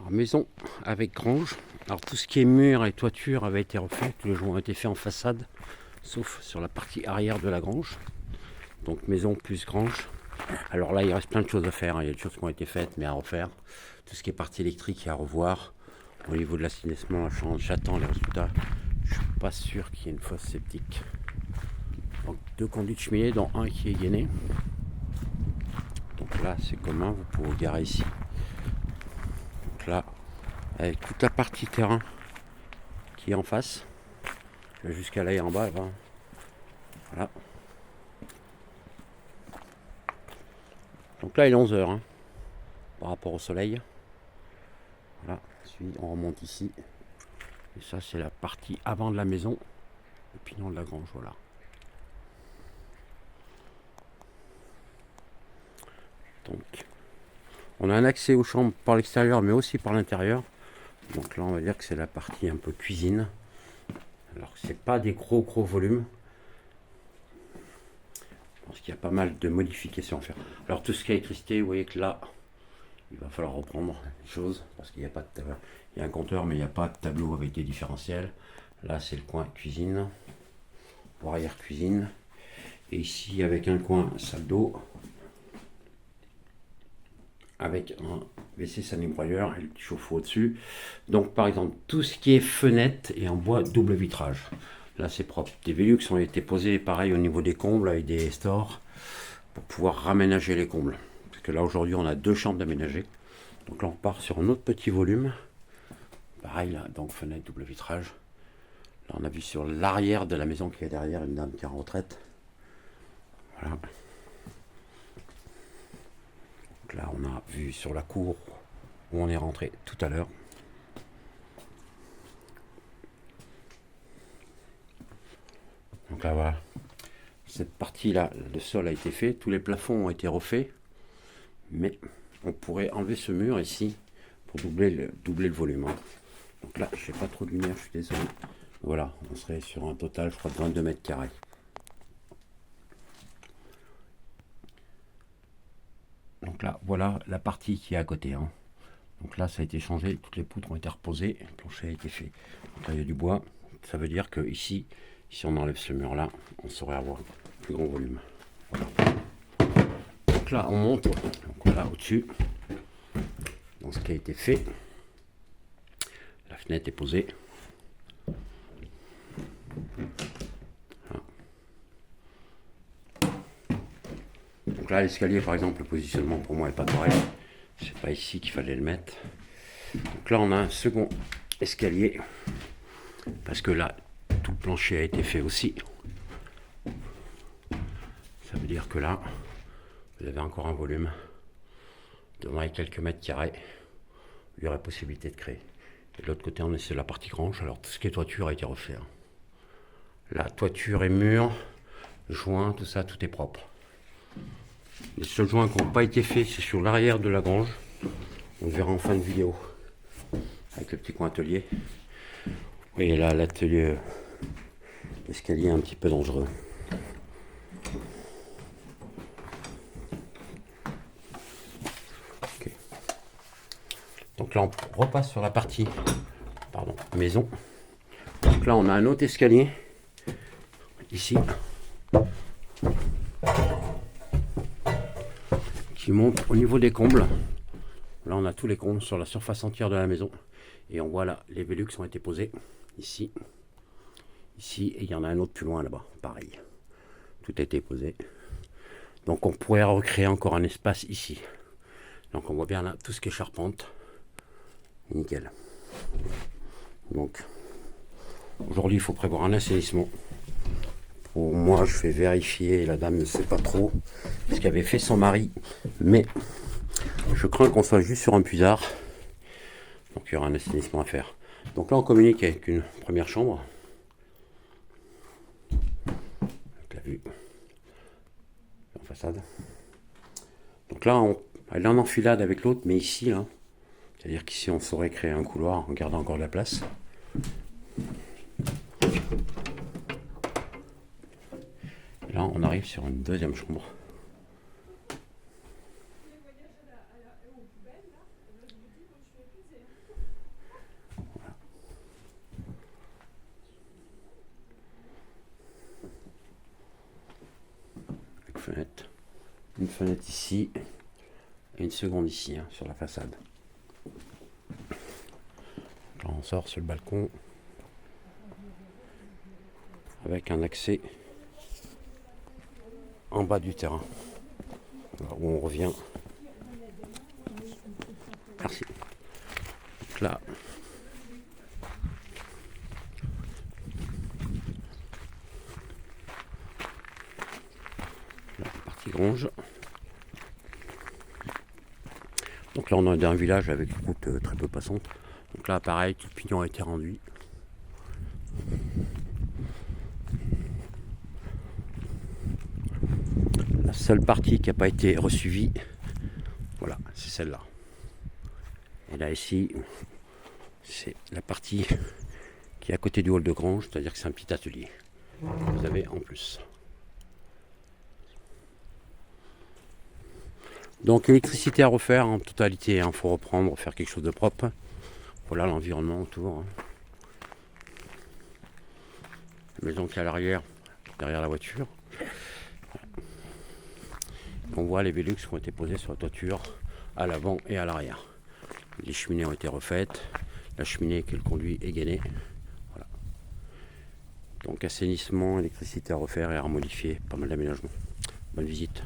Alors, maison avec grange. Alors tout ce qui est mur et toiture avait été refait. Tous les joints ont été faits en façade, sauf sur la partie arrière de la grange. Donc maison plus grange. Alors là, il reste plein de choses à faire. Il y a des choses qui ont été faites, mais à refaire. Tout ce qui est partie électrique, à revoir. Au niveau de l'assainissement, j'attends les résultats. Je suis pas sûr qu'il y ait une fosse septique. Donc 2 conduits de cheminée, dont un qui est gainé. Donc là, c'est commun, vous pouvez vous garer ici. Donc là, avec toute la partie terrain qui est en face, jusqu'à là et en bas, là. Voilà. Donc là, il est 11 h hein, par rapport au soleil. Voilà, on remonte ici. Et ça, c'est la partie avant de la maison, le pignon de la grange, voilà. Donc, on a un accès aux chambres par l'extérieur, mais aussi par l'intérieur. Donc là, on va dire que c'est la partie un peu cuisine. Alors, c'est pas des gros volumes. Parce qu'il y a pas mal de modifications à faire. Alors, tout ce qui est électricité, vous voyez que là, il va falloir reprendre les choses. Parce qu'il n'y a pas de tableau. Il y a un compteur, mais il n'y a pas de tableau avec des différentiels. Là, c'est le coin cuisine, pour arrière cuisine. Et ici, avec un coin salle d'eau, avec un WC salon broyeur et le chauffe-eau au-dessus. Donc, par exemple, tout ce qui est fenêtre est en bois double vitrage. Là, c'est propre. Des Velux ont été posés, pareil, au niveau des combles, avec des stores, pour pouvoir raménager les combles. Parce que là, aujourd'hui, on a 2 chambres d'aménager. Donc là, on part sur un autre petit volume. Pareil, là, donc fenêtre double vitrage. Là, on a vu sur l'arrière de la maison qui est derrière, une dame qui est en retraite. Voilà. Donc là, on a vu sur la cour où on est rentré tout à l'heure. Donc là, voilà. Cette partie-là, le sol a été fait, tous les plafonds ont été refaits, mais on pourrait enlever ce mur ici pour doubler le volume. Hein. Donc là, je n'ai pas trop de lumière, je suis désolé. Voilà, on serait sur un total, je crois, de 22 mètres carrés. Donc là, voilà la partie qui est à côté. Hein. Donc là, ça a été changé, toutes les poutres ont été reposées, le plancher a été fait. Donc là, il y a du bois, ça veut dire que ici, si on enlève ce mur-là, on saurait avoir un plus grand volume. Voilà. Donc là, on monte, donc voilà, au-dessus, dans ce qui a été fait. La fenêtre est posée. Voilà. Donc là, l'escalier, par exemple, le positionnement pour moi n'est pas correct. C'est pas ici qu'il fallait le mettre. Donc là, on a un second escalier. Parce que là, tout le plancher a été fait aussi. Ça veut dire que là, vous avez encore un volume. Devant quelques mètres carrés, il y aurait possibilité de créer. Et de l'autre côté, on est sur la partie grange. Alors, tout ce qui est toiture a été refait. La toiture et murs, joints, tout ça, tout est propre. Les seuls joints qui n'ont pas été faits, c'est sur l'arrière de la grange. On le verra en fin de vidéo. Avec le petit coin atelier. Et là, l'atelier, l'escalier est un petit peu dangereux. Okay. Donc là, on repasse sur la partie maison. Donc là, on a un autre escalier. Ici. Qui monte au niveau des combles. Là, on a tous les combles sur la surface entière de la maison. Et on voit là, les Velux ont été posés. Ici. Ici. Et il y en a un autre plus loin là-bas. Pareil. Tout a été posé. Donc, on pourrait recréer encore un espace ici. Donc, on voit bien là tout ce qui est charpente. Nickel. Donc, aujourd'hui, il faut prévoir un assainissement. Pour moi, je vais vérifier. La dame ne sait pas trop ce qu'avait fait son mari. Mais je crains qu'on soit juste sur un puisard. Donc, il y aura un assainissement à faire. Donc là, on communique avec une première chambre. Avec la vue en façade. Donc là, elle est en enfilade avec l'autre, mais ici, là, c'est-à-dire qu'ici, on saurait créer un couloir en gardant encore de la place. Et là, on arrive sur une deuxième chambre. une fenêtre ici et une seconde ici hein, sur la façade. Là on sort sur le balcon avec un accès en bas du terrain où on revient. Merci. Donc là la partie grange. Donc là on est dans un village avec une route très peu passante. Donc là pareil, tout le pignon a été rendu. La seule partie qui n'a pas été resuivie, voilà, c'est celle-là. Et là ici, c'est la partie qui est à côté du hall de grange, c'est-à-dire que c'est un petit atelier. Vous avez en plus. Donc électricité à refaire en totalité, il faut reprendre, faire quelque chose de propre. Voilà l'environnement autour. La maison qui est à l'arrière, derrière la voiture. On voit les Velux qui ont été posés sur la toiture, à l'avant et à l'arrière. Les cheminées ont été refaites, la cheminée qui est le conduit est gainée. Voilà. Donc assainissement, électricité à refaire et à remodifier, pas mal d'aménagements. Bonne visite.